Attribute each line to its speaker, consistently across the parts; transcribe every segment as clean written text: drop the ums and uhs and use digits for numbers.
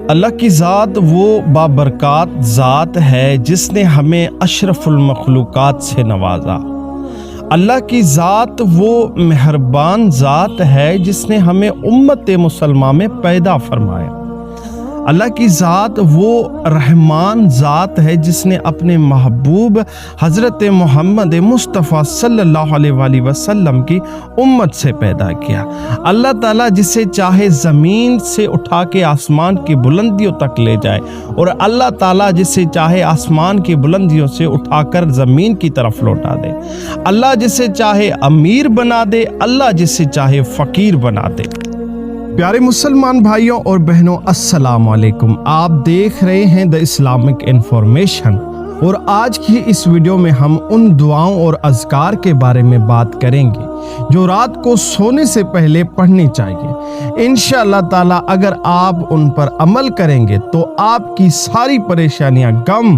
Speaker 1: اللہ کی ذات وہ بابرکات ذات ہے جس نے ہمیں اشرف المخلوقات سے نوازا۔ اللہ کی ذات وہ مہربان ذات ہے جس نے ہمیں امت مسلمہ میں پیدا فرمایا۔ اللہ کی ذات وہ رحمان ذات ہے جس نے اپنے محبوب حضرت محمد مصطفیٰ صلی اللہ علیہ وآلہ وسلم کی امت سے پیدا کیا۔ اللہ تعالیٰ جسے چاہے زمین سے اٹھا کے آسمان کی بلندیوں تک لے جائے، اور اللہ تعالیٰ جسے چاہے آسمان کی بلندیوں سے اٹھا کر زمین کی طرف لوٹا دے۔ اللہ جسے چاہے امیر بنا دے، اللہ جسے چاہے فقیر بنا دے۔ پیارے مسلمان بھائیوں اور بہنوں، السلام علیکم۔ آپ دیکھ رہے ہیں دی اسلامک انفارمیشن، اور آج کی اس ویڈیو میں ہم ان دعاؤں اور اذکار کے بارے میں بات کریں گے جو رات کو سونے سے پہلے پڑھنی چاہیے۔ انشاءاللہ تعالی اگر آپ ان پر عمل کریں گے تو آپ کی ساری پریشانیاں، غم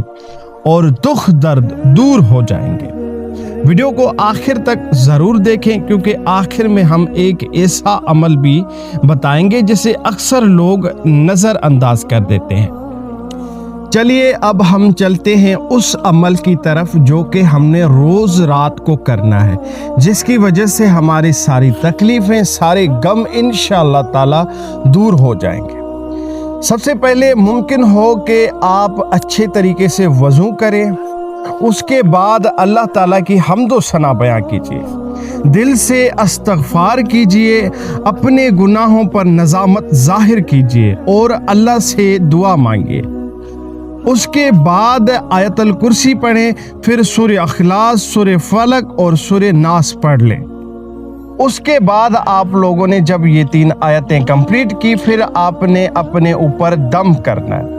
Speaker 1: اور دکھ درد دور ہو جائیں گے۔ ویڈیو کو آخر تک ضرور دیکھیں، کیونکہ آخر میں ہم ایک ایسا عمل بھی بتائیں گے جسے اکثر لوگ نظر انداز کر دیتے ہیں۔ چلیے اب ہم چلتے ہیں اس عمل کی طرف جو کہ ہم نے روز رات کو کرنا ہے، جس کی وجہ سے ہماری ساری تکلیفیں، سارے غم انشاءاللہ تعالی دور ہو جائیں گے۔ سب سے پہلے ممکن ہو کہ آپ اچھے طریقے سے وضو کریں، اس کے بعد اللہ تعالیٰ کی حمد و ثنا بیان کیجیے، دل سے استغفار کیجیے، اپنے گناہوں پر ندامت ظاہر کیجیے اور اللہ سے دعا مانگیے۔ اس کے بعد آیت الکرسی پڑھیں، پھر سورہ اخلاص، سورہ فلق اور سورہ ناس پڑھ لیں۔ اس کے بعد آپ لوگوں نے جب یہ 3 آیتیں کمپلیٹ کی، پھر آپ نے اپنے اوپر دم کرنا ہے۔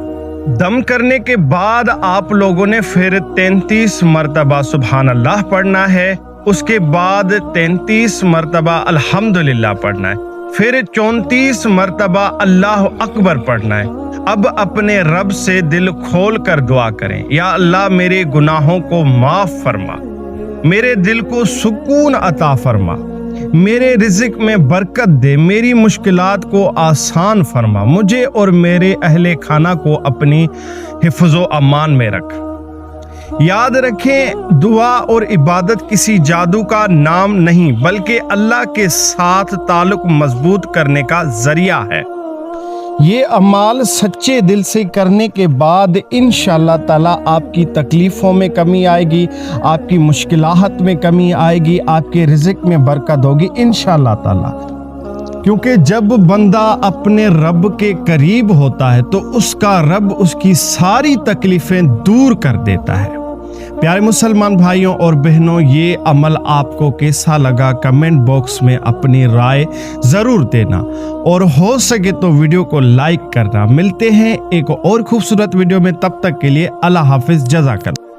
Speaker 1: دم کرنے کے بعد آپ لوگوں نے پھر 33 مرتبہ سبحان اللہ پڑھنا ہے، اس کے بعد 33 مرتبہ الحمدللہ پڑھنا ہے، پھر 34 مرتبہ اللہ اکبر پڑھنا ہے۔ اب اپنے رب سے دل کھول کر دعا کریں، یا اللہ میرے گناہوں کو معاف فرما، میرے دل کو سکون عطا فرما، میرے رزق میں برکت دے، میری مشکلات کو آسان فرما، مجھے اور میرے اہل خانہ کو اپنی حفظ و امان میں رکھ۔ یاد رکھیں، دعا اور عبادت کسی جادو کا نام نہیں، بلکہ اللہ کے ساتھ تعلق مضبوط کرنے کا ذریعہ ہے۔ یہ اعمال سچے دل سے کرنے کے بعد انشاءاللہ تعالیٰ آپ کی تکلیفوں میں کمی آئے گی، آپ کی مشکلات میں کمی آئے گی، آپ کے رزق میں برکت ہوگی انشاءاللہ تعالیٰ۔ کیونکہ جب بندہ اپنے رب کے قریب ہوتا ہے تو اس کا رب اس کی ساری تکلیفیں دور کر دیتا ہے۔ پیارے مسلمان بھائیوں اور بہنوں، یہ عمل آپ کو کیسا لگا کمنٹ باکس میں اپنی رائے ضرور دینا، اور ہو سکے تو ویڈیو کو لائک کرنا۔ ملتے ہیں ایک اور خوبصورت ویڈیو میں، تب تک کے لیے اللہ حافظ، جزاک اللہ۔